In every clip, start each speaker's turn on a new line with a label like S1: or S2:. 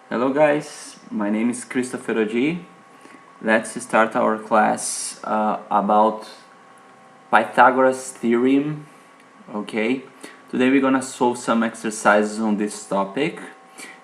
S1: Hello guys, my name is Christopher Ody. Let's start our class about Pythagoras theorem. Okay, today we're gonna solve some exercises on this topic.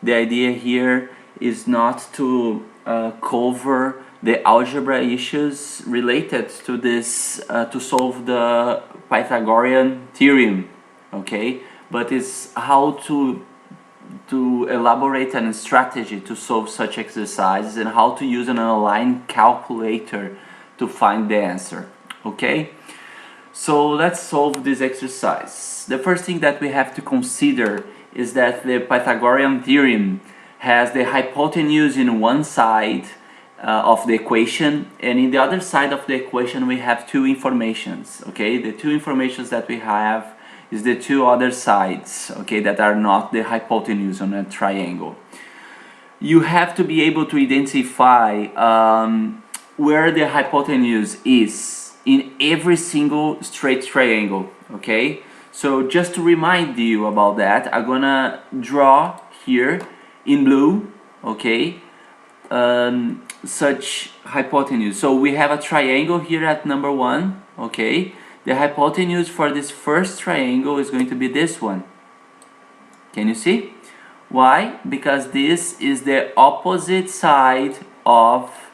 S1: The idea here is not to cover the algebra issues related to this to solve the Pythagorean theorem, okay, but it's how to elaborate a strategy to solve such exercises and how to use an online calculator to find the answer. Okay, so let's solve this exercise. The first thing that we have to consider is that the Pythagorean theorem has the hypotenuse in one side of the equation, and in the other side of the equation we have two informations. Okay, the two informations that we have is the two other sides, okay, that are not the hypotenuse on a triangle. You have to be able to identify where the hypotenuse is in every single straight triangle, okay? So just to remind you about that, I'm gonna draw here in blue, okay, such hypotenuse. So we have a triangle here at number 1, okay? The hypotenuse for this first triangle is going to be this one. Can you see? Why? Because this is the opposite side of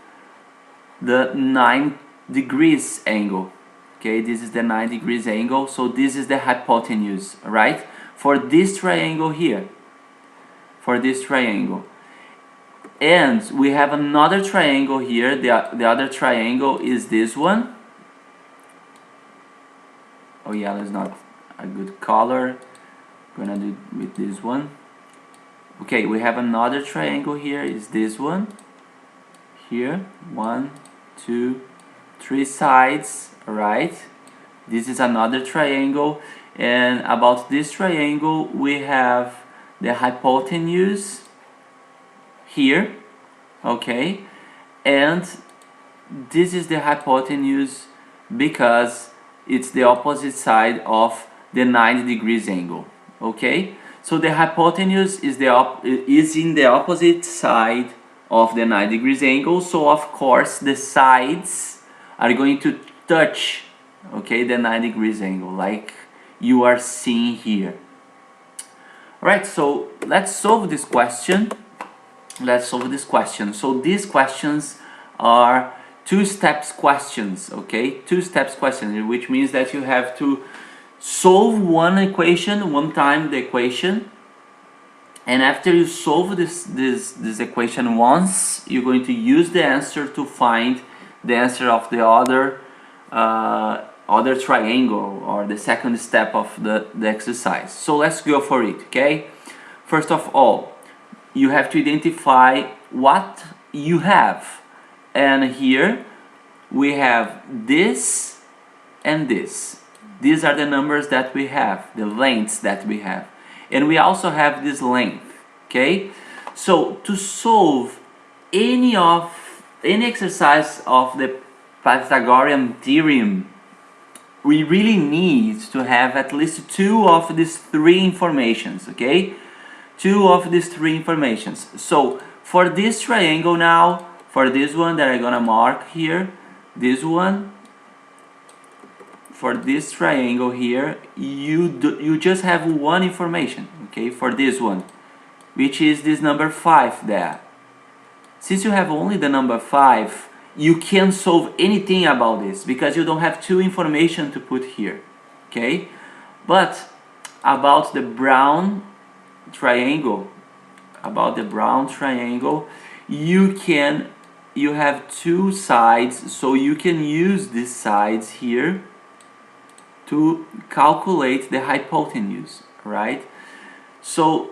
S1: the 9 degrees angle. Okay, this is the 9 degrees angle, so this is the hypotenuse, right? For this triangle here. For this triangle. And we have another triangle here. The other triangle is this one. Oh, yellow is not a good color. Gonna do with this one. Okay, we have another triangle here. Is this one here? 1, 2, 3 sides. All right. This is another triangle, and about this triangle we have the hypotenuse here. Okay, and this is the hypotenuse because it's the opposite side of the 90 degrees angle. Okay, so the hypotenuse is in the opposite side of the 90 degrees angle, so of course the sides are going to touch, okay, the 90 degrees angle like you are seeing here. Alright, so let's solve this question. So these questions are two steps questions, okay? Two steps questions, which means that you have to solve one equation, one time the equation, and after you solve this equation once, you're going to use the answer to find the answer of the other triangle, or the second step of the exercise. So let's go for it, okay? First of all, you have to identify what you have. And here we have this and this. These are the numbers that we have, the lengths that we have. And we also have this length, okay? So to solve any exercise of the Pythagorean theorem, we really need to have at least two of these three informations, okay? Two of these three informations. So for this triangle now, for this one that I'm gonna mark here, this one, for this triangle here, you just have one information, okay, for this one, which is this number 5 there. Since you have only the number 5, you can't solve anything about this because you don't have two information to put here, okay? But about the brown triangle, you have two sides, so you can use these sides here to calculate the hypotenuse, right? So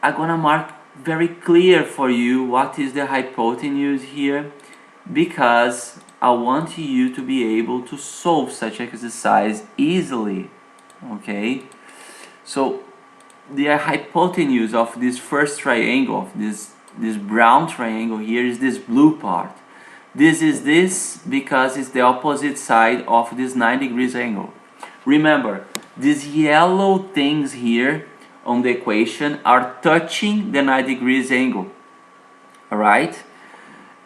S1: I'm gonna mark very clear for you what is the hypotenuse here, because I want you to be able to solve such exercise easily, okay? So the hypotenuse of this first triangle, of this brown triangle here, is this blue part. This is this because it's the opposite side of this 9 degrees angle. Remember, these yellow things here on the equation are touching the 90 degrees angle. Alright?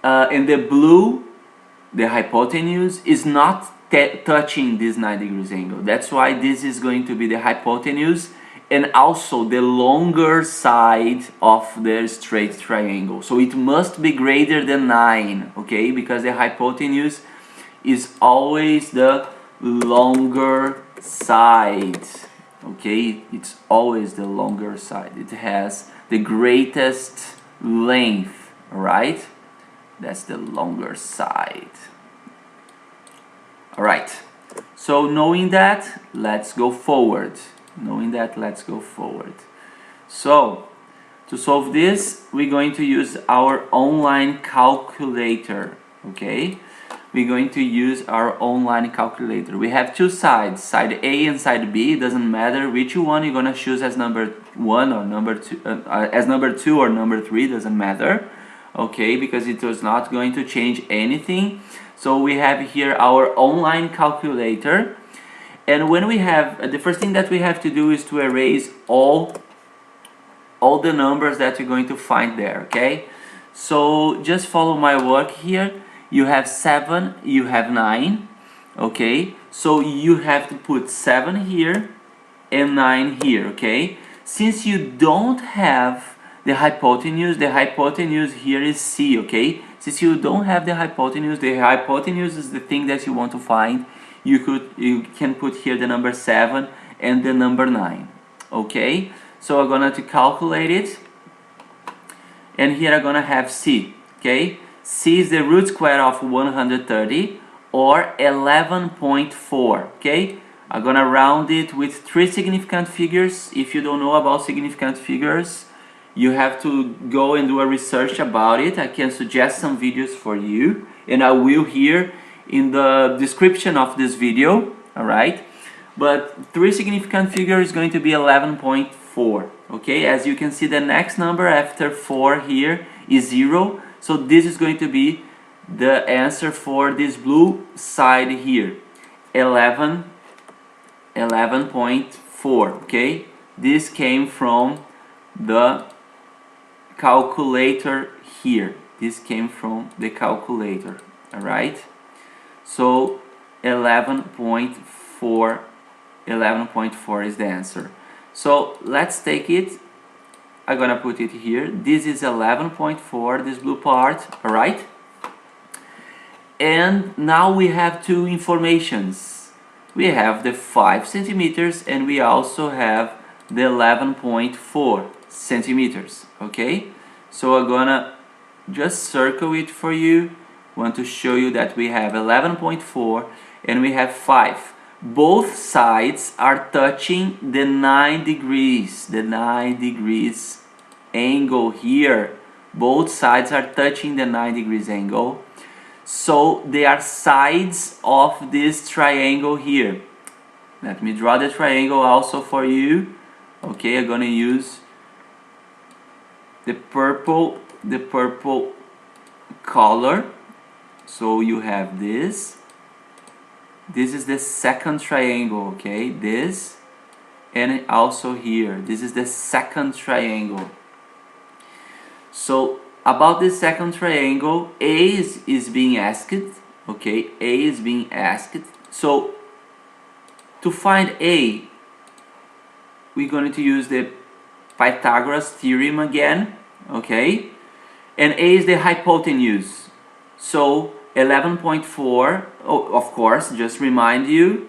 S1: And the blue, the hypotenuse, is not touching this 90 degrees angle. That's why this is going to be the hypotenuse and also the longer side of the straight triangle. So it must be greater than 9, okay? Because the hypotenuse is always the longer side, okay? It's always the longer side. It has the greatest length, alright? That's the longer side. Alright, so knowing that, let's go forward. So, to solve this, we're going to use our online calculator, okay? We're going to use our online calculator. We have two sides, side A and side B. It doesn't matter which one you're gonna choose as number 1 or number 2, as number 2 or number 3, doesn't matter, okay? Because it was not going to change anything. So we have here our online calculator. And when we have, the first thing that we have to do is to erase all the numbers that you're going to find there, okay? So just follow my work here. You have 7, you have 9, okay? So you have to put 7 here and 9 here, okay? Since you don't have the hypotenuse here is C, okay? Since you don't have the hypotenuse is the thing that you want to find. You can put here the number 7 and the number 9, okay? So I'm gonna to calculate it, and here I'm gonna have C, okay? C is the root square of 130, or 11.4, okay? I'm gonna round it with 3 significant figures. If you don't know about significant figures, you have to go and do a research about it. I can suggest some videos for you, and I will here in the description of this video, alright? But 3 significant figure is going to be 11.4, okay? As you can see, the next number after 4 here is 0, so this is going to be the answer for this blue side here, 11.4, okay? This came from the calculator here. This came from the calculator, alright? So 11.4 is the answer. So let's take it. I'm gonna put it here. This is 11.4, this blue part, alright? And now we have two informations. We have the 5 centimeters and we also have the 11.4 centimeters, okay? So I'm gonna just circle it for you. Want to show you that we have 11.4 and we have 5. Both sides are touching the 9 degrees, angle here. Both sides are touching the 9 degrees angle. So they are sides of this triangle here. Let me draw the triangle also for you. Okay, I'm gonna use the purple color. So you have this. This is the second triangle, okay? This, and also here. This is the second triangle. So about the second triangle, A is being asked, okay? A is being asked. So to find A, we're going to use the Pythagorean theorem again, okay? And A is the hypotenuse. So 11.4, of course, just remind you,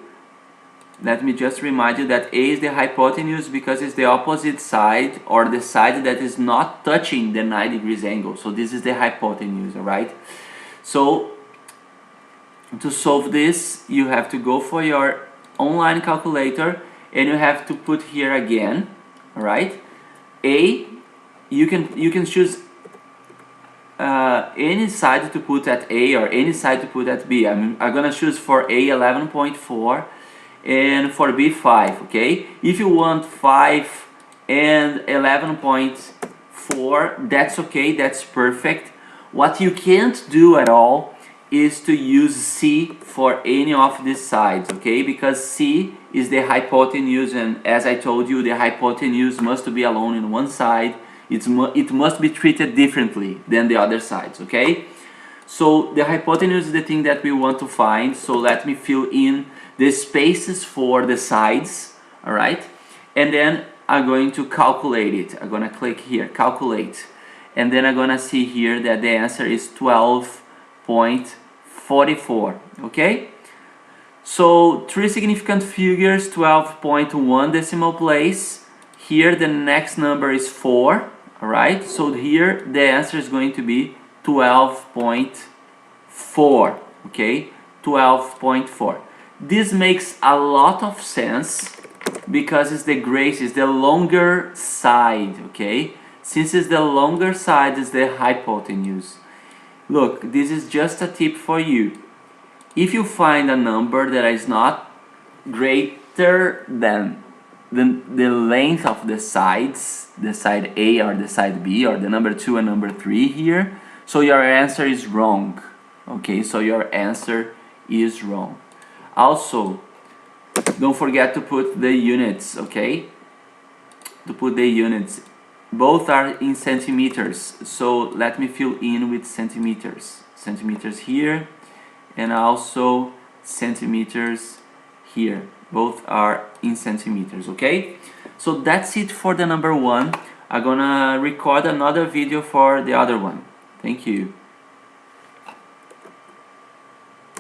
S1: let me just remind you that A is the hypotenuse because it's the opposite side, or the side that is not touching the 9 degrees angle. So this is the hypotenuse, alright? So to solve this, you have to go for your online calculator and you have to put here again, alright? A, you can choose any side to put at A or any side to put at B. I'm gonna choose for A 11.4 and for B 5, okay? If you want 5 and 11.4, that's okay, that's perfect. What you can't do at all is to use C for any of these sides, okay? Because C is the hypotenuse, and as I told you, the hypotenuse must be alone in one side. It must be treated differently than the other sides, okay? So the hypotenuse is the thing that we want to find, so let me fill in the spaces for the sides, all right? And then I'm going to calculate it. I'm gonna click here, calculate. And then I'm gonna see here that the answer is 12.44, okay? So three significant figures, 12.1 decimal place. Here the next number is 4, all right? So here the answer is going to be 12.4, okay? 12.4. This makes a lot of sense because it's the longer side, okay? Since it's the longer side, it's the hypotenuse. Look, this is just a tip for you. If you find a number that is not greater than the length of the sides, the side A or the side B, or the number 2 and number 3 here, so your answer is wrong. Okay, so your answer is wrong. Also, don't forget to put the units, okay? To put the units. Both are in centimeters, so let me fill in with centimeters. Centimeters here, and also centimeters here. Both are in centimeters, okay? So that's it for the number 1. I'm gonna record another video for the other one. Thank you.